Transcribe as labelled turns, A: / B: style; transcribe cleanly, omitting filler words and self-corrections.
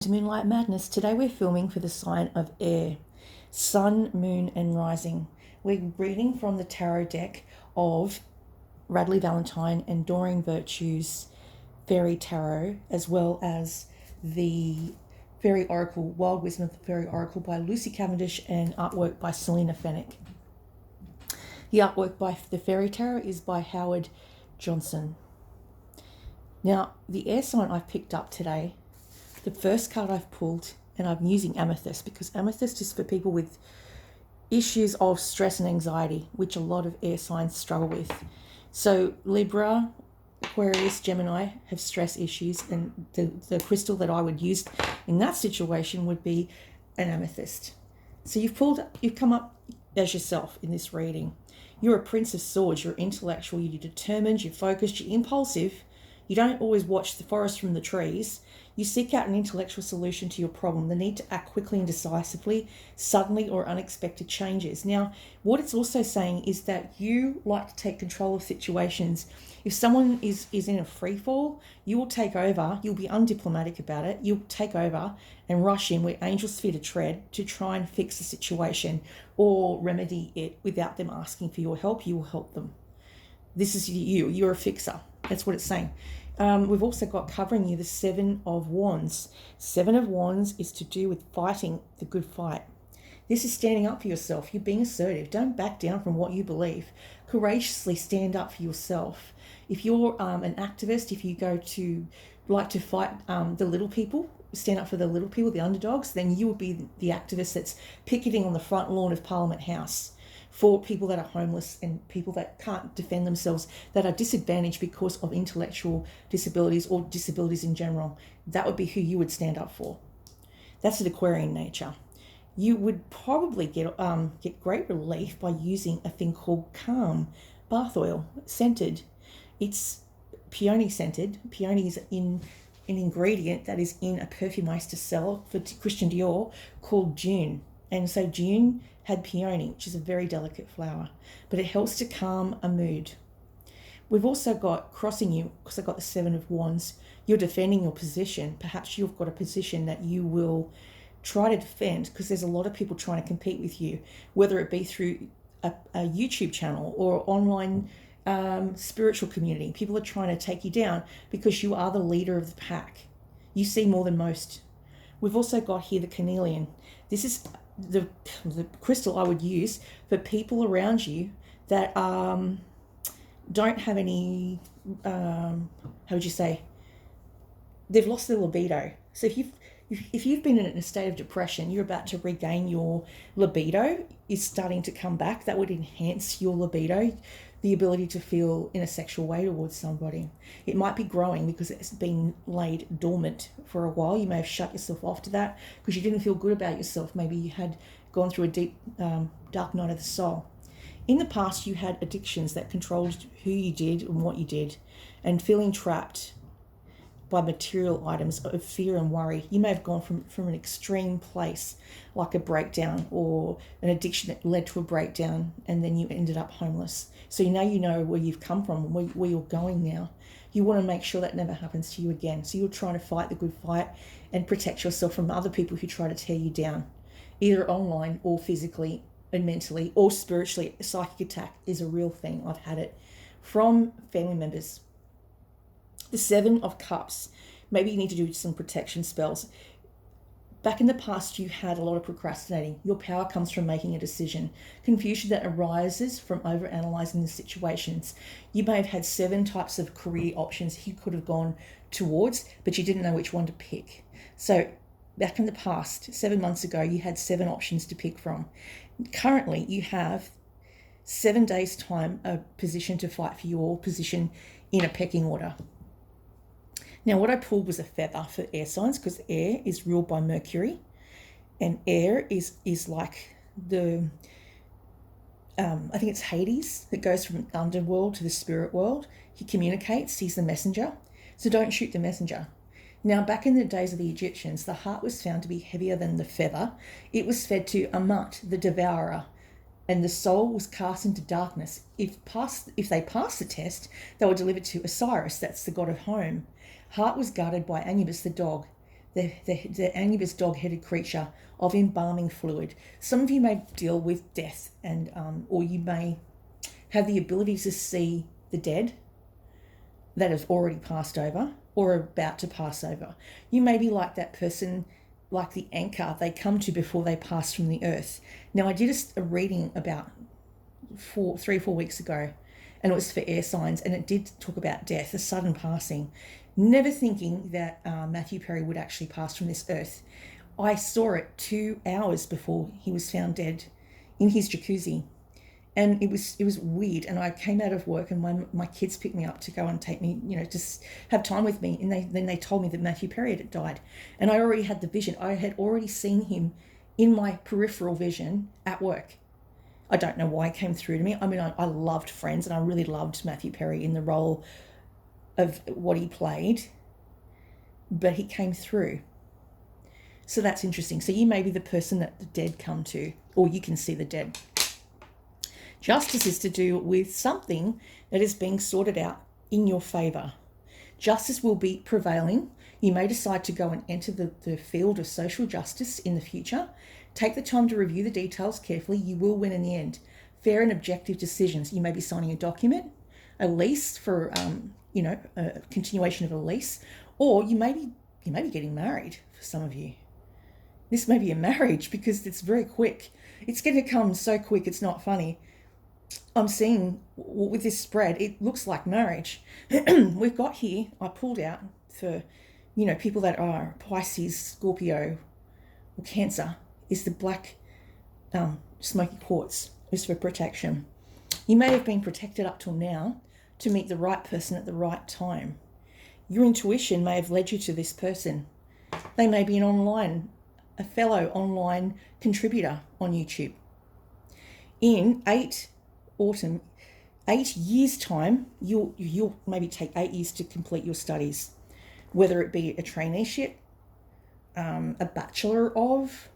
A: To Moonlight Madness. Today we're filming for the sign of air, sun, moon and rising. We're reading from the tarot deck of Radleigh Valentine and Doreen Virtue's Fairy Tarot, as well as the Fairy Oracle, Wild Wisdom of the Fairy Oracle by Lucy Cavendish and artwork by Selena Fennick. The artwork by the Fairy Tarot is by Howard Johnson. Now, the air sign I've picked up today, the first card I've pulled, and I'm using amethyst because amethyst is for people with issues of stress and anxiety, which a lot of air signs struggle with. So Libra, Aquarius, Gemini have stress issues, and the crystal that I would use in that situation would be an amethyst. So you've come up as yourself in this reading. You're a Prince of Swords, you're intellectual, you're determined, you're focused, you're impulsive. You don't always watch the forest from the trees. You seek out an intellectual solution to your problem, the need to act quickly and decisively, suddenly or unexpected changes. Now, what it's also saying is that you like to take control of situations. If someone is in a free fall, you will take over, you'll be undiplomatic about it, you'll take over and rush in where angels fear to tread to try and fix the situation or remedy it without them asking for your help. You will help them. This is you're a fixer. That's what it's saying. We've also got covering you the Seven of Wands. Seven of Wands is to do with fighting the good fight. This is standing up for yourself. You're being assertive. Don't back down from what you believe. Courageously stand up for yourself. If you're an activist, if you like to fight the little people, stand up for the little people, the underdogs, then you will be the activist that's picketing on the front lawn of Parliament House for people that are homeless and people that can't defend themselves, that are disadvantaged because of intellectual disabilities or disabilities in general. That would be who you would stand up for. That's an Aquarian nature. You would probably get great relief by using a thing called Calm bath oil, scented. It's peony scented. Peony is in an ingredient that is in a perfume I used to sell for Christian Dior called June. And so June had peony, which is a very delicate flower, but it helps to calm a mood. We've also got crossing you, because I've got the Seven of Wands. You're defending your position. Perhaps you've got a position that you will try to defend because there's a lot of people trying to compete with you, whether it be through a YouTube channel or online spiritual community. People are trying to take you down because you are the leader of the pack. You see more than most. We've also got here the carnelian. This is the crystal I would use for people around you that don't have any, how would you say, they've lost their libido. So if you've been in a state of depression, you're about to regain your libido, is starting to come back. That would enhance your libido, the ability to feel in a sexual way towards somebody. It might be growing because it's been laid dormant for a while. You may have shut yourself off to that because you didn't feel good about yourself. Maybe you had gone through a deep, dark night of the soul. In the past, you had addictions that controlled who you did and what you did, and feeling trapped by material items of fear and worry. You may have gone from an extreme place, like a breakdown or an addiction that led to a breakdown, and then you ended up homeless. So now you know where you've come from, where you're going now. You want to make sure that never happens to you again. So you're trying to fight the good fight and protect yourself from other people who try to tear you down, either online or physically and mentally or spiritually. A psychic attack is a real thing. I've had it from family members. The Seven of Cups. Maybe you need to do some protection spells. Back in the past, you had a lot of procrastinating. Your power comes from making a decision. Confusion that arises from overanalyzing the situations. You may have had 7 types of career options you could have gone towards, but you didn't know which one to pick. So back in the past, 7 months ago, you had 7 options to pick from. Currently, you have 7 days' time a position to fight for your position in a pecking order. Now, what I pulled was a feather for air signs because air is ruled by Mercury, and air is like the, I think it's Hades that goes from the underworld to the spirit world. He communicates, he's the messenger. So don't shoot the messenger. Now, back in the days of the Egyptians, the heart was found to be heavier than the feather. It was fed to Ammut, the devourer, and the soul was cast into darkness. If they passed the test, they were delivered to Osiris, that's the god of home. Heart was guarded by Anubis the dog. the Anubis dog-headed creature of embalming fluid. Some of you may deal with death, and or you may have the ability to see the dead that have already passed over or are about to pass over. You may be like that person, like the anchor they come to before they pass from the earth. Now, I did a reading about 3 or 4 weeks ago, and it was for air signs, and it did talk about death, a sudden passing. Never thinking that Matthew Perry would actually pass from this earth. I saw it 2 hours before he was found dead in his jacuzzi. And it was weird. And I came out of work, and my kids picked me up to go and take me, just have time with me. And then they told me that Matthew Perry had died. And I already had the vision. I had already seen him in my peripheral vision at work. I don't know why it came through to me. I mean, I loved Friends, and I really loved Matthew Perry in the role of what he played, but he came through. So that's interesting. So you may be the person that the dead come to, or you can see the dead. Justice is to do with something that is being sorted out in your favour. Justice will be prevailing. You may decide to go and enter the field of social justice in the future. Take the time to review the details carefully. You will win in the end. Fair and objective decisions. You may be signing a document, a lease for, a continuation of a lease, or you may be getting married for some of you. This may be a marriage because it's very quick. It's going to come so quick, it's not funny. I'm seeing with this spread, it looks like marriage. We've got here, I pulled out for, people that are Pisces, Scorpio, or Cancer, is the black smoky quartz, is for protection. You may have been protected up till now to meet the right person at the right time. Your intuition may have led you to this person. They may be a fellow online contributor on YouTube. In 8 years' time, you'll maybe take 8 years to complete your studies, whether it be a traineeship, a bachelor of,